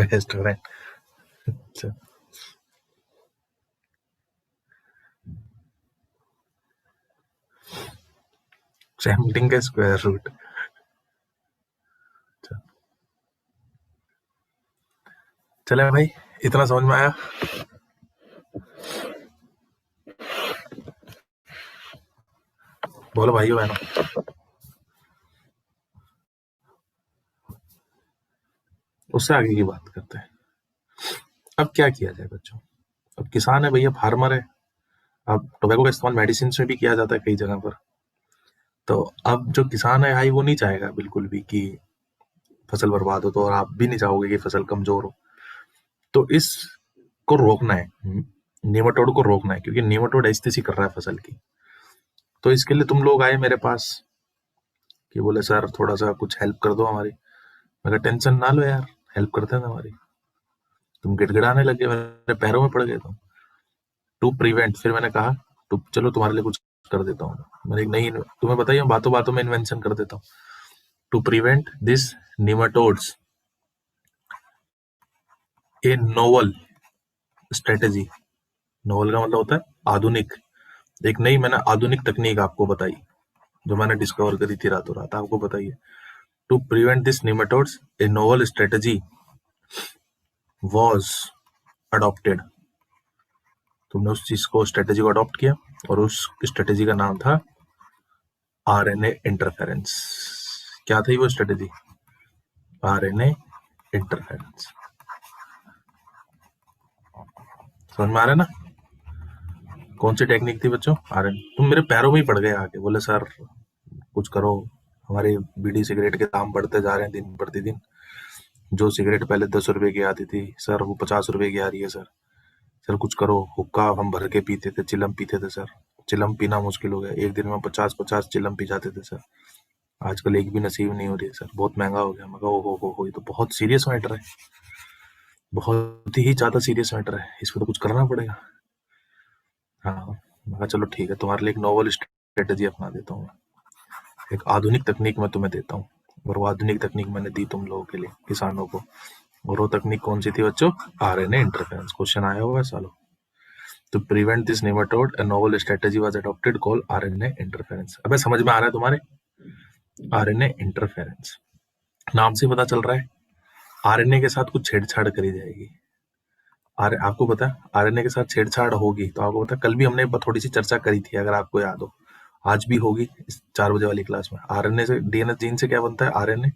रेस्टोरेंट। अच्छा, सैमटिंग का स्क्वायर रूट। चले भाई, इतना समझ में आया। बोलो भाइयों बहनों, उससे आगे की बात करते हैं। अब क्या किया जाए बच्चों, अब किसान है भैया, फार्मर है। अब टोबैको का इस्तेमाल मेडिसिन में भी किया जाता है कई जगह पर। तो अब जो किसान है भाई, वो नहीं चाहेगा बिल्कुल भी कि फसल बर्बाद हो, तो और आप भी नहीं चाहोगे कि फसल कमजोर हो। तो इसको रोकना है, नेमाटोड को रोकना है, क्योंकि नेमाटोड ऐस्थिति कर रहा है फसल की। तो इसके लिए तुम लोग आए मेरे पास कि बोले सर थोड़ा सा कुछ हेल्प कर दो हमारी। मैं कहा टेंशन ना लो यार, हेल्प करते हैं तुम्हारी। तुम गिड़गिड़ाने लगे, मेरे पैरों में पड़ गए तुम। टू प्रिवेंट, फिर मैंने कहा टू, चलो तुम्हारे लिए कुछ कर देता हूँ, मैंने एक नई, तुम्हें बताइए बातों बातों में इन्वेंशन कर देता हूँ। To prevent this nematodes a novel strategy, novel का मतलब होता है आधुनिक, एक नई मैंने आधुनिक तकनीक आपको बताई जो मैंने डिस्कवर करी थी रातों रात, आपको बताइए। To prevent this nematodes a novel strategy was adopted, तुमने उस चीज को, स्ट्रेटेजी को अडॉप्ट किया और उस स्ट्रेटेजी का नाम था आरएनए इंटरफेरेंस। क्या थी वो स्ट्रेटेजी? RNA interference. समझ में आ रहा है ना? कौन सी टेक्निक थी बच्चों? आरएनए। तुम मेरे पैरों में ही पड़ गए आके, बोले सर कुछ करो, हमारे बीड़ी सिगरेट के दाम बढ़ते जा रहे हैं दिन प्रतिदिन, जो सिगरेट पहले 10 रुपए की आती थी सर वो 50 रुपए की आ रही है सर, सर कुछ करो, हुक्का हम भर के पीते थे, चिलम पीते थे सर, चिलम पीना मुश्किल हो गया, एक दिन में 50-50 चिलम पी जाते थे सर, आजकल एक भी नसीब नहीं हो रही है सर, बहुत महंगा हो गया। मैं कहा हो, ये तो बहुत सीरियस मैटर है, बहुत ही ज्यादा सीरियस मैटर है, इस पर तो कुछ करना पड़ेगा। हाँ, मैं कहा चलो ठीक है, तुम्हारे लिए एक नोवल स्ट्रेटेजी अपना देता हूँ, एक आधुनिक तकनीक मैं तुम्हें देता हूँ, और वो आधुनिक तकनीक मैंने दी तुम लोगों के लिए, किसानों को। और वो तकनीक कौन सी थी बच्चों? RNA interference. क्वेश्चन आया हुआ है सालों। To prevent this nematode, a novel strategy was adopted called RNA interference. अबे समझ में आ रहा है तुम्हारे? RNA interference नाम से पता चल रहा है आरएनए के साथ कुछ छेड़छाड़ करी जाएगी। आपको पता है आरएनए के साथ छेड़छाड़ होगी, तो आपको पता है कल भी हमने थोड़ी सी चर्चा करी थी, अगर आपको याद हो, आज भी होगी इस 4 बजे वाली क्लास में। आरएनए से, डीएनए जीन से क्या बनता है? आरएनए।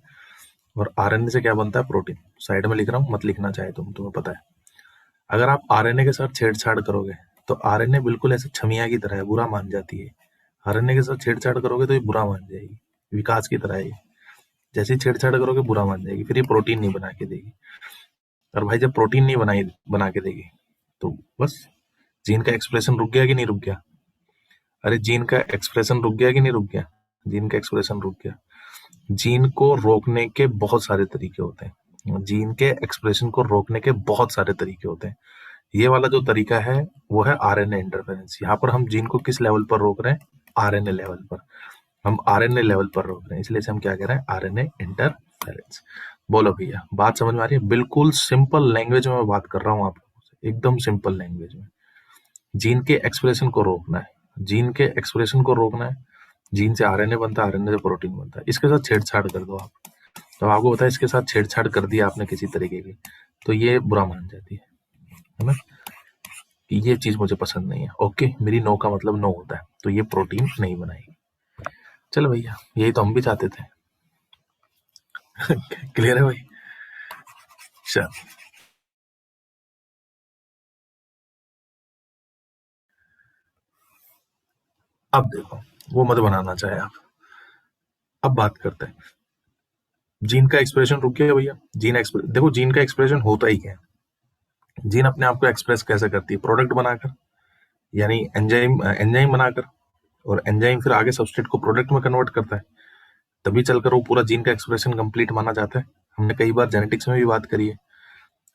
और आरएनए से क्या बनता है? प्रोटीन। साइड में लिख रहा हूँ, मत लिखना चाहे तुम्हें पता है। अगर आप आरएनए के साथ छेड़छाड़ करोगे तो आरएनए बिल्कुल ऐसे छमिया की तरह है, बुरा मान जाती है। आरएनए के साथ छेड़छाड़ करोगे तो ये बुरा मान जाएगी, विकास की तरह है ये, जैसे ही छेड़छाड़ करोगे बुरा मान जाएगी, फिर ये प्रोटीन नहीं बना के देगी। और भाई जब प्रोटीन नहीं बना के देगी तो बस जीन का एक्सप्रेशन रुक गया कि नहीं रुक गया? अरे जीन का एक्सप्रेशन रुक गया कि नहीं रुक गया? जीन का एक्सप्रेशन रुक गया। जीन को रोकने के बहुत सारे तरीके होते हैं, जीन के एक्सप्रेशन को रोकने के बहुत सारे तरीके होते हैं। ये वाला जो तरीका है वो है आरएनए इंटरफेरेंस। यहाँ पर हम जीन को किस लेवल पर रोक रहे हैं? आरएनए लेवल पर। हम आरएनए लेवल पर रोक रहे हैं, इसलिए से हम क्या कह रहे हैं? RNA interference. बोलो भैया, बात समझ में आ रही है? बिल्कुल सिंपल लैंग्वेज में मैं बात कर रहा हूँ आप लोगों से, एकदम सिंपल लैंग्वेज में। जीन के एक्सप्रेशन को रोकना है, जीन के एक्सप्रेशन को रोकना है, जीन से आरएनए बनता है, आरएनए से प्रोटीन बनता है, इसके साथ छेड़छाड़ कर दो आप, तो आपको पता है इसके साथ छेड़छाड़ कर दिया आपने किसी तरीके की, तो ये बुरा मान जाती है ना, कि ये चीज मुझे पसंद नहीं है। ओके, मेरी नो का मतलब नो होता है, तो ये प्रोटीन नहीं बनाएगी। चलो भैया, यही तो हम भी चाहते थे। क्लियर है भाई? चल, अब देखो, वो मत बनाना चाहे आप। अब बात करते हैं, जीन का एक्सप्रेशन रुक गया भैया। देखो जीन का एक्सप्रेशन होता ही क्या है? जीन अपने आप को एक्सप्रेस कैसे करती है? प्रोडक्ट बनाकर, यानी एंजाइम एंजाइम बनाकर, और एंजाइम फिर आगे सबस्ट्रेट को प्रोडक्ट में कन्वर्ट करता है, तभी चलकर वो पूरा जीन का एक्सप्रेशन कंप्लीट माना जाता है। हमने कई बार जेनेटिक्स में भी बात करी है,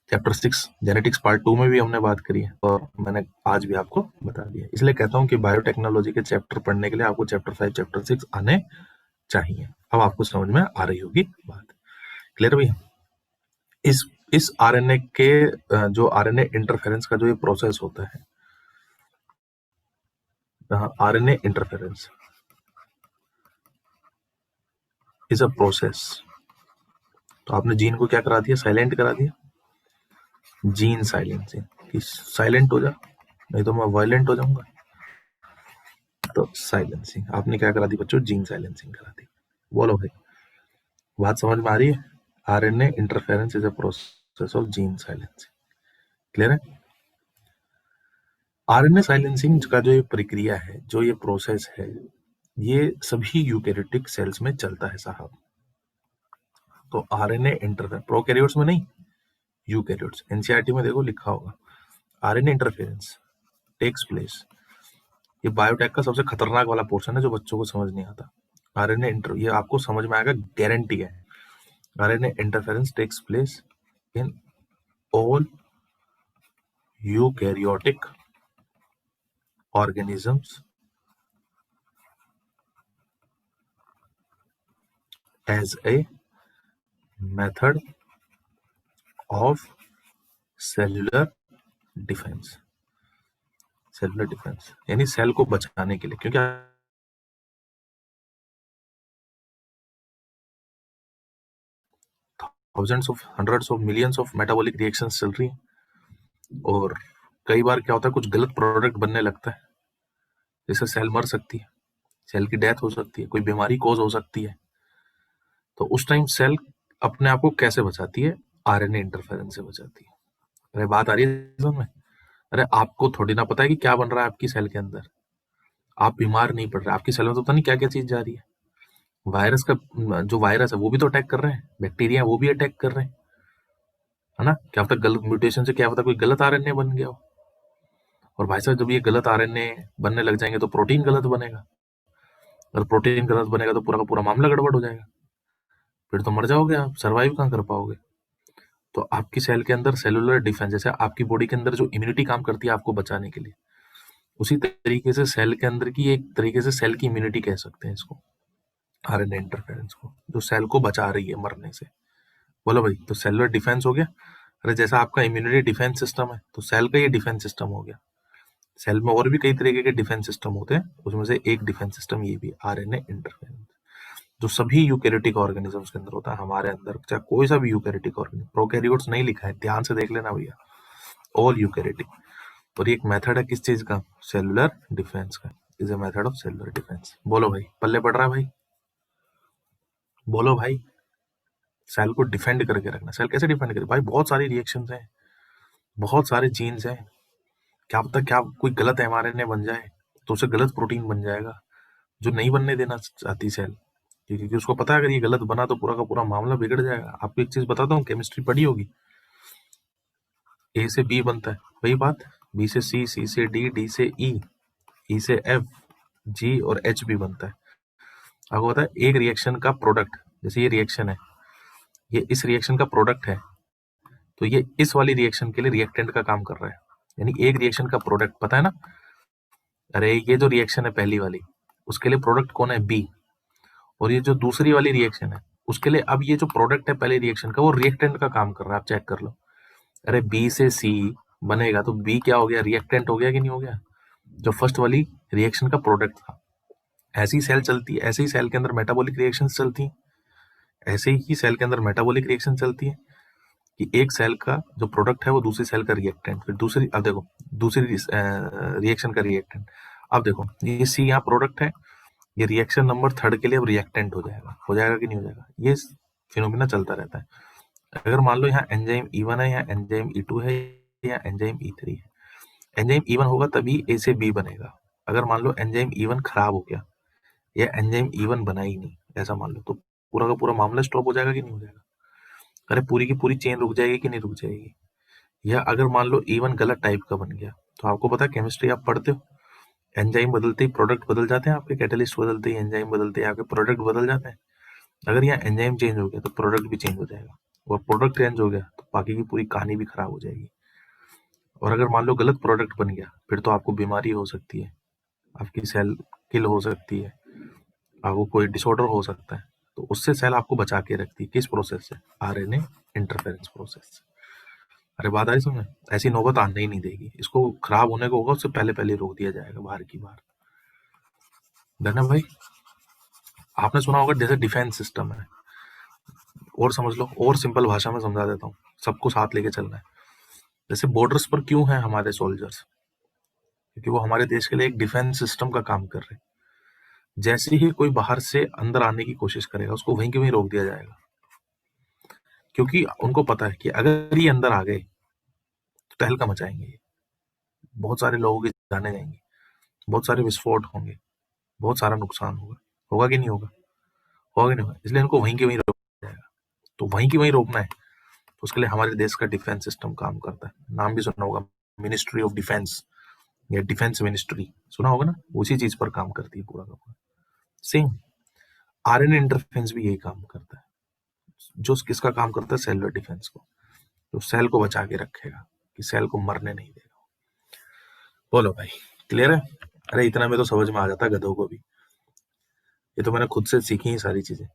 चैप्टर 6 जेनेटिक्स पार्ट 2 में भी हमने बात करी है, और मैंने आज भी आपको बता दिया। इसलिए कहता हूँ कि बायोटेक्नोलॉजी के चैप्टर पढ़ने के लिए आपको चैप्टर 5 चैप्टर 6 आने चाहिए। अब आपको समझ में आ रही होगी बात। क्लियर भैया? इस आरएनए के जो आरएनए इंटरफेरेंस का जो ये प्रोसेस होता है, RNA interference is a process. तो आपने जीन को क्या करा दिया? साइलेंट करा दिया, जीन साइलेंसिंग, कि साइलेंट हो जा, नहीं तो मैं वायलेंट हो जाऊंगा। तो साइलेंसिंग आपने क्या करा दी बच्चों? जीन साइलेंसिंग करा दी। बोलो भाई, बात समझ में आ रही है? RNA interference is a process of gene silencing. Clear है? आरएनए साइलेंसिंग का जो ये प्रक्रिया है, जो ये प्रोसेस है, ये सभी यूकेरियोटिक सेल्स में चलता है साहब। तो आरएनए इंटरफेरेंस, प्रोकैरियोट्स में नहीं, यूकेरियोट्स, एनसीईआरटी में देखो लिखा होगा, आरएनए इंटरफेरेंस टेक्स प्लेस। ये बायोटेक का सबसे खतरनाक वाला पोर्शन है जो बच्चों को समझ नहीं आता। आरएनए इंटर, ये आपको समझ में आएगा, गारंटी है। RNA interference takes place in all eukaryotic organisms as a method of cellular defense. Cellular defense यानी सेल को बचाने के लिए, क्योंकि thousands of hundreds of millions of metabolic reactions चल रही हैं और कई बार क्या होता है कुछ गलत प्रोडक्ट बनने लगता है, जिससे सेल मर सकती है, सेल की डेथ हो सकती है, कोई बीमारी कॉज हो सकती है। तो उस टाइम सेल अपने आप को कैसे बचाती है? आरएनए इंटरफेरेंस से बचाती है। अरे बात आ रही है समझ में? अरे आपको थोड़ी ना पता है कि क्या बन रहा है आपकी सेल के अंदर। आप बीमार नहीं पड़ रहे, आपकी सेल में तो पता नहीं क्या क्या चीज जा रही है। वायरस का जो वायरस है वो भी तो अटैक कर रहे हैं, बैक्टीरिया वो भी अटैक कर रहे हैं, है ना? क्या पता गलत म्यूटेशन से क्या पता कोई गलत आरएनए बन गया हो। और भाई साहब जब ये गलत आरएनए बनने लग जाएंगे तो प्रोटीन गलत बनेगा, अगर प्रोटीन गलत बनेगा तो पूरा का पूरा मामला गड़बड़ हो जाएगा, फिर तो मर जाओगे आप, सर्वाइव कहाँ कर पाओगे। तो आपकी सेल के अंदर सेलुलर डिफेंस, जैसे आपकी बॉडी के अंदर जो इम्यूनिटी काम करती है आपको बचाने के लिए, उसी तरीके से सेल के अंदर की एक तरीके से सेल की इम्यूनिटी कह सकते हैं इसको, आरएनए इंटरफेरेंस को, जो सेल को बचा रही है मरने से। बोलो भाई, तो सेलुलर डिफेंस हो गया। अरे जैसा आपका इम्यूनिटी डिफेंस सिस्टम है तो सेल का ये डिफेंस सिस्टम हो गया। सेल में और भी कई तरीके के डिफेंस सिस्टम होते हैं, उसमें से एक डिफेंस सिस्टम ये भी आरएनए इंटरफेरेंस, जो सभी यूकैरियोटिक ऑर्गेनिजम्स के अंदर होता है। हमारे अंदर चाहे कोई सा भी यूकैरियोटिक ऑर्गेनिज्म, प्रोकैरियोट्स नहीं लिखा है, ध्यान से देख लेना भैया, ऑल यूकैरियोटिक। और ये एक मेथड है किस चीज का? सेलुलर डिफेंस का, is a method of cellular defence. बोलो भाई, पल्ले पड़ रहा है भाई? बोलो भाई, सेल को डिफेंड करके रखना। सेल कैसे डिफेंड करे भाई? बहुत सारी रिएक्शंस हैं, बहुत सारे जीन्स हैं, क्या पता क्या कोई गलत एमआरएनए बन जाए तो उसे गलत प्रोटीन बन जाएगा, जो नहीं बनने देना चाहती सेल, क्योंकि उसको पता है अगर ये गलत बना तो पूरा का पूरा मामला बिगड़ जाएगा। आपको एक चीज बताता हूँ, केमिस्ट्री पढ़ी होगी, ए से बी बनता है, वही बात, बी से सी, सी से डी, डी से ई, ई से एफ, जी और एच भी बनता है। आपको पता है एक रिएक्शन का प्रोडक्ट, जैसे ये रिएक्शन है, ये इस रिएक्शन का प्रोडक्ट है, तो ये इस वाली रिएक्शन के लिए रिएक्टेंट का काम कर रहा है, यानी एक रिएक्शन का प्रोडक्ट, पता है ना? अरे ये जो रिएक्शन है पहली वाली, उसके लिए प्रोडक्ट कौन है? बी। और ये जो दूसरी वाली रिएक्शन है उसके लिए अब ये जो प्रोडक्ट है पहले रिएक्शन का, वो रिएक्टेंट का काम कर रहा है, आप चेक कर लो। अरे बी से सी बनेगा तो बी क्या हो गया? रिएक्टेंट हो गया कि नहीं हो गया? जो फर्स्ट वाली रिएक्शन का प्रोडक्ट था। ऐसी सेल चलती है, ऐसे ही सेल के अंदर मेटाबॉलिक रिएक्शन चलती है, ऐसे ही सेल के अंदर मेटाबॉलिक रिएक्शन चलती है कि एक सेल का जो प्रोडक्ट है वो दूसरी सेल का रिएक्टेंट, फिर दूसरी, अब देखो दूसरी रिएक्शन का रिएक्टेंट। अब देखो ये सी यहाँ प्रोडक्ट है, ये रिएक्शन नंबर थर्ड के लिए अब रिएक्टेंट हो जाएगा कि नहीं हो जाएगा? ये फिनोमिना चलता रहता है। अगर मान लो यहाँ एंजाइम E1 है, या एंजाइम E2 है, या एंजाइम E3 है, एंजाइम E1 होगा तभी ए से बी बनेगा। अगर मान लो एंजाइम E1 खराब हो गया या एंजाइम E1 बना ही नहीं, ऐसा मान लो, तो पूरा का पूरा मामला स्टॉप हो जाएगा कि नहीं हो जाएगा? अरे पूरी की पूरी चेन रुक जाएगी कि नहीं रुक जाएगी? या अगर मान लो E1 गलत टाइप का बन गया, तो आपको पता है केमिस्ट्री आप पढ़ते हो, एंजाइम बदलते ही प्रोडक्ट बदल जाते हैं, आपके कैटलिस्ट बदलते ही एंजाइम बदलते ही आपके प्रोडक्ट बदल जाते हैं। अगर यहाँ एंजाइम चेंज हो गया तो प्रोडक्ट भी चेंज हो जाएगा, और प्रोडक्ट चेंज हो गया तो बाकी की पूरी कहानी भी खराब हो जाएगी। और अगर मान लो गलत प्रोडक्ट बन गया, फिर तो आपको बीमारी हो सकती है, आपकी सेल किल हो सकती है, आपको कोई डिसऑर्डर हो सकता है। तो उससे सेल आपको बचा के रखती है, किस प्रोसेस से? आरएनए इंटरफेरेंस प्रोसेस से। अरे बात आई समझ? ऐसी नौबत आने ही नहीं देगी, इसको खराब होने को होगा उससे पहले पहले रोक दिया जाएगा, बाहर की बाहर। देखना भाई, आपने सुना होगा जैसे डिफेंस सिस्टम है, और समझ लो, और सिंपल भाषा में समझा देता हूँ, सबको साथ लेके चलना है। जैसे बॉर्डर्स पर क्यों है हमारे सोल्जर्स? क्योंकि वो हमारे देश के लिए एक डिफेंस सिस्टम का काम कर रहे हैं। जैसे ही कोई बाहर से अंदर आने की कोशिश करेगा उसको वहीं के वहीं रोक दिया जाएगा, क्योंकि उनको पता है कि अगर ये अंदर आ गए तो तहलका मचाएंगे, ये बहुत सारे लोगों की जाने जाएंगी, बहुत सारे विस्फोट होंगे, बहुत सारा नुकसान होगा। होगा कि नहीं होगा? होगा कि नहीं होगा? इसलिए इनको वहीं के वहीं रोक दिया जाएगा। तो वहीं की वहीं रोकना है, तो उसके लिए हमारे देश का डिफेंस सिस्टम काम करता है। नाम भी सुना होगा, मिनिस्ट्री ऑफ डिफेंस या डिफेंस मिनिस्ट्री, सुना होगा ना? उसी चीज पर काम करती है पूरा का पूरा। सेम आरएनए इंटरफेरेंस भी यही काम करता है, जो किसका काम करता है? सेलुलर डिफेंस को, जो सेल को बचा के रखेगा, कि सेल को मरने नहीं देगा। बोलो भाई, क्लियर है? अरे इतना में तो समझ में आ जाता गधों को भी, ये तो मैंने खुद से सीखी ही सारी चीजें।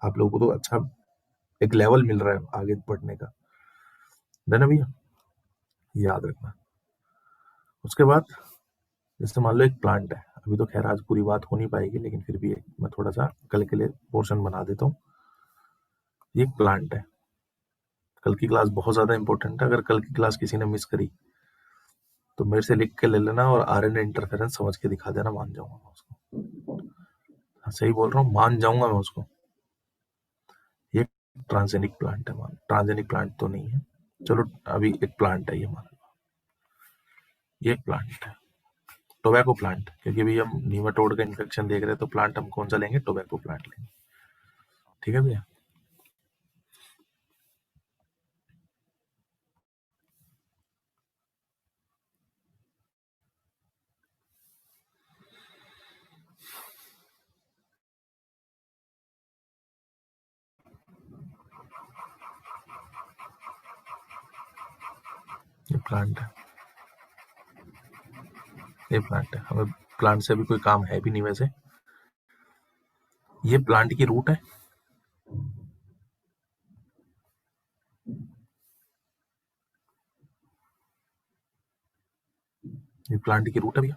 आप लोगों को तो अच्छा एक लेवल मिल रहा है आगे बढ़ने का, है ना भैया, याद रखना। उसके बाद जैसे मान लो एक प्लांट है, अभी तो खैर आज पूरी बात हो नहीं पाएगी, लेकिन फिर भी मैं थोड़ा सा कल के लिए पोर्शन बना देता हूँ। ये एक प्लांट है, कल की क्लास बहुत ज्यादा इंपॉर्टेंट है, अगर कल की क्लास किसी ने मिस करी तो मेरे से लिख के ले लेना और आरएनए इंटरफेरेंस समझ के दिखा देना, मान जाऊंगा मैं उसको। हाँ, सही बोल रहा हूँ, मान जाऊंगा मैं उसको। ये ट्रांसजेनिक प्लांट है, मान ट्रांसजेनिक प्लांट तो नहीं है, चलो अभी एक प्लांट है ये, मान लो ये एक प्लांट है, टोबैको प्लांट, क्योंकि अभी हम नीमाटोड का इन्फेक्शन देख रहे हैं तो प्लांट हम कौन सा लेंगे, टोबैको प्लांट लेंगे। ठीक है भैया, ये प्लांट है, ये प्लांट है, हमें प्लांट से अभी कोई काम है भी नहीं वैसे। ये प्लांट की रूट है, ये प्लांट की रूट है भैया,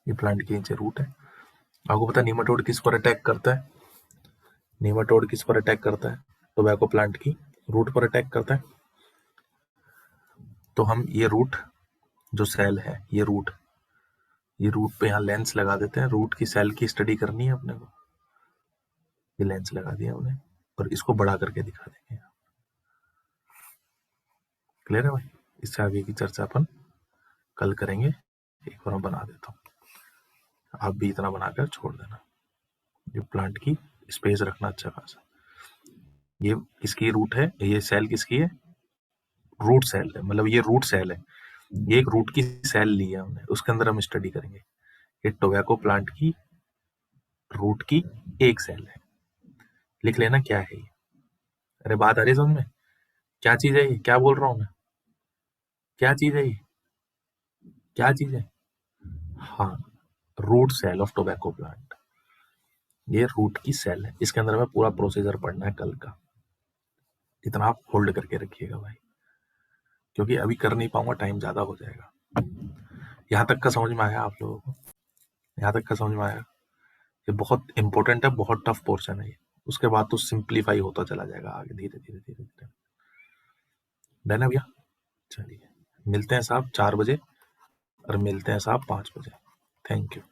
ये प्लांट की नीचे रूट है। आपको पता है नीमाटोड किस पर अटैक करता है, नीमाटोड किस पर अटैक करता है, टोबैको प्लांट की रूट पर अटैक करता है। तो हम ये रूट जो सेल है, ये रूट पे यहाँ लेंस लगा देते हैं, रूट की सेल की स्टडी करनी है अपने को, ये लेंस लगा दिया हमने और इसको बड़ा करके दिखा देंगे। क्लियर है भाई, इससे आगे की चर्चा अपन कल करेंगे, एक बार मैं बना देता हूँ, आप भी इतना बनाकर छोड़ देना। ये प्लांट की स्पेस रखना अच्छा खासा, ये किसकी रूट है, ये सेल किसकी है, रूट सेल है, मतलब ये रूट सेल है, ये एक रूट की सेल ली है हमने, उसके अंदर हम स्टडी करेंगे। ये टोबैको प्लांट की रूट की एक सेल है, लिख लेना क्या है ये। अरे बात आ रही है समझ में, क्या चीज है ये, क्या बोल रहा हूँ मैं, क्या चीज है ये, क्या चीज है, हाँ, root cell of tobacco plant, ये रूट की सेल है, इसके अंदर हमें पूरा प्रोसीजर पढ़ना है कल का, इतना आप होल्ड करके रखिएगा भाई, क्योंकि अभी कर नहीं पाऊंगा, टाइम ज्यादा हो जाएगा। यहाँ तक का समझ में आया आप लोगों को, यहाँ तक का समझ में आया, ये बहुत इंपॉर्टेंट है, बहुत टफ पोर्शन है ये, उसके बाद तो सिंप्लीफाई होता चला जाएगा आगे धीरे धीरे धीरे धीरे। डन है भैया, चलिए मिलते हैं साहब 4 बजे और मिलते हैं साहब 5 बजे। Thank you.